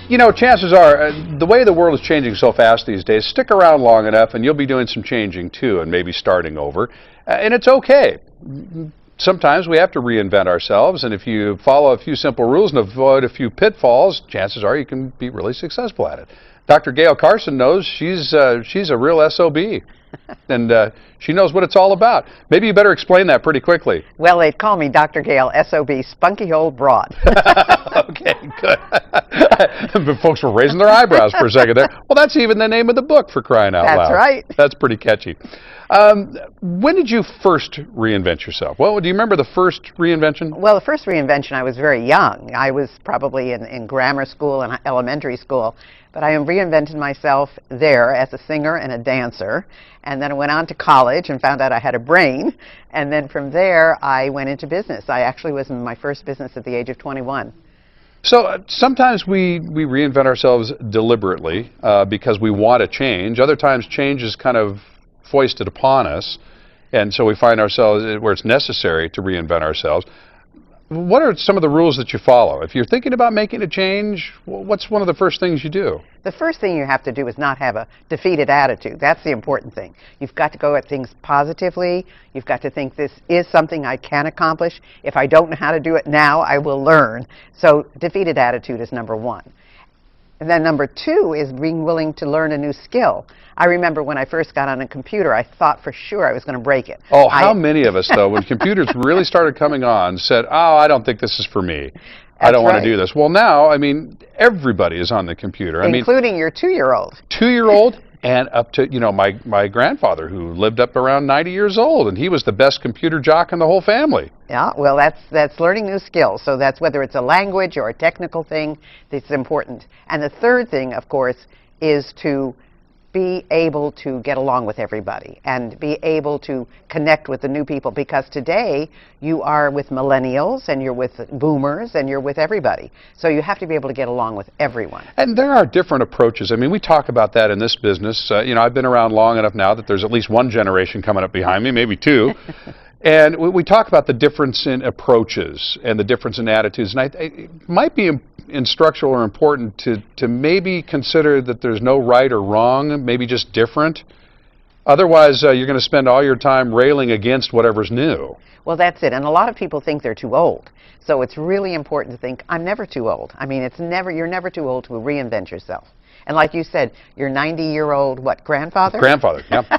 You know, chances are, the way the world is changing so fast these days, stick around long enough and you'll be doing some changing too and maybe starting over. And it's okay. Sometimes we have to reinvent ourselves, and if you follow a few simple rules and avoid a few pitfalls, chances are you can be really successful at it. Dr. Gail Carson knows she's a real SOB, and she knows what it's all about. Maybe you better explain that pretty quickly. Well, they'd call me Dr. Gail, SOB, spunky old broad. Okay, good. But folks were raising their eyebrows for a second there. Well, that's even the name of the book, for crying out loud. That's right. That's pretty catchy. When did you first reinvent yourself? Well, do you remember the first reinvention? Well, the first reinvention, I was very young. I was probably in grammar school and elementary school, but I reinvented myself there as a singer and a dancer, and then I went on to college and found out I had a brain, and then from there I went into business. I actually was in my first business at the age of 21. So sometimes we reinvent ourselves deliberately because we want to change. Other times change is kind of foisted upon us, and so we find ourselves where it's necessary to reinvent ourselves. What are some of the rules that you follow? If you're thinking about making a change, what's one of the first things you do? The first thing you have to do is not have a defeated attitude. That's the important thing. You've got to go at things positively. You've got to think this is something I can accomplish. If I don't know how to do it now, I will learn. So defeated attitude is number one. And then number two is being willing to learn a new skill. I remember when I first got on a computer, I thought for sure I was going to break it. Oh, how many of us, though, when computers really started coming on, said, oh, I don't think this is for me. I don't want to do this. Well, now, I mean, everybody is on the computer. Including your 2-year-old. 2-year-old and up to, you know, my grandfather, who lived up around 90 years old, and he was the best computer jock in the whole family. Yeah, well, that's learning new skills. So that's whether it's a language or a technical thing, that's important. And the third thing, of course, is to be able to get along with everybody and be able to connect with the new people, because today you are with millennials and you're with boomers and you're with everybody. So you have to be able to get along with everyone. And there are different approaches. I mean, we talk about that in this business. You know, I've been around long enough now that there's at least one generation coming up behind me, maybe two. And we talk about the difference in approaches and the difference in attitudes. And it might be instructional or important to maybe consider that there's no right or wrong, maybe just different. Otherwise, you're going to spend all your time railing against whatever's new. Well, that's it. And a lot of people think they're too old. So it's really important to think, I'm never too old. I mean, you're never too old to reinvent yourself. And like you said, your 90-year-old, grandfather? Grandfather, yeah.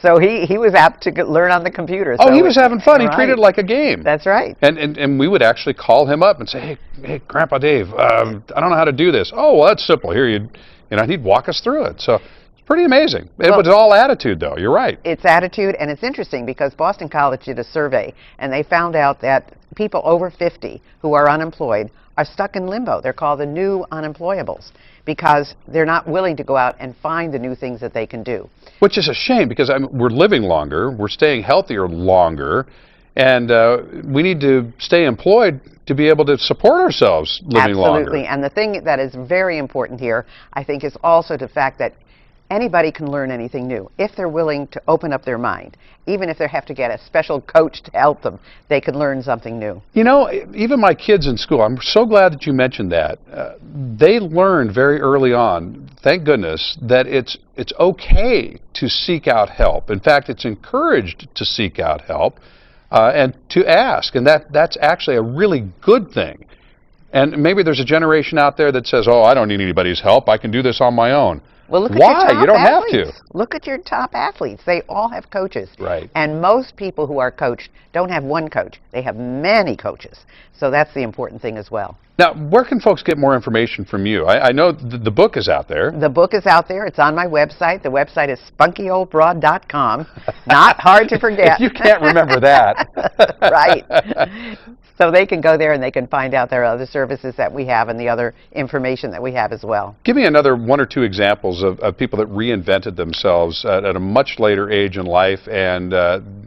So he was apt to learn on the computer. Oh, so he was having fun. He treated it like a game. That's right. And we would actually call him up and say, hey, Grandpa Dave, I don't know how to do this. Oh, well, that's simple. Here, you know, he'd walk us through it. So it's pretty amazing. It was all attitude, though. You're right. It's attitude, and it's interesting because Boston College did a survey, and they found out that people over 50 who are unemployed are stuck in limbo. They're called the new unemployables because they're not willing to go out and find the new things that they can do. Which is a shame, because we're living longer, we're staying healthier longer, and we need to stay employed to be able to support ourselves living longer. Absolutely, and the thing that is very important here, I think, is also the fact that anybody can learn anything new if they're willing to open up their mind. Even if they have to get a special coach to help them, they can learn something new. You know, even my kids in school, I'm so glad that you mentioned that. They learned very early on, thank goodness, that it's okay to seek out help. In fact, it's encouraged to seek out help and to ask, and that's actually a really good thing. And maybe there's a generation out there that says, oh, I don't need anybody's help, I can do this on my own. Well, look at Why? Your top you don't athletes. have to. Look at your top athletes. They all have coaches. Right. And most people who are coached don't have one coach. They have many coaches. So that's the important thing as well. Now, where can folks get more information from you? I know the book is out there. The book is out there. It's on my website. The website is spunkyoldbroad.com. Not hard to forget. If you can't remember that. Right. So they can go there and they can find out there are other services that we have and the other information that we have as well. Give me another one or two examples of people that reinvented themselves at a much later age in life and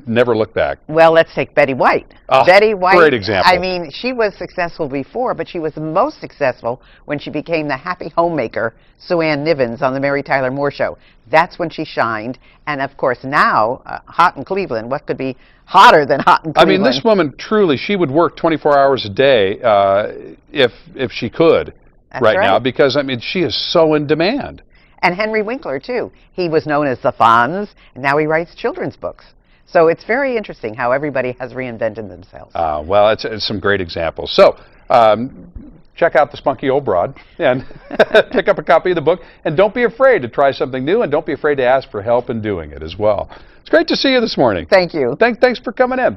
never looked back. Well, let's take Betty White. Oh, Betty White, great example. I mean, she was successful before, but she was most successful when she became the happy homemaker, Sue Ann Nivens, on the Mary Tyler Moore Show. That's when she shined. And of course now, hot in Cleveland, what could be hotter than hot in Cleveland? I mean, this woman truly, she would work 24 hours a day if she could. That's right now right. because, I mean, she is so in demand. And Henry Winkler, too. He was known as the Fonz, and now he writes children's books. So it's very interesting how everybody has reinvented themselves. Well, it's some great examples. So check out The Spunky Old Broad and pick up a copy of the book. And don't be afraid to try something new, and don't be afraid to ask for help in doing it as well. It's great to see you this morning. Thank you. Thanks for coming in.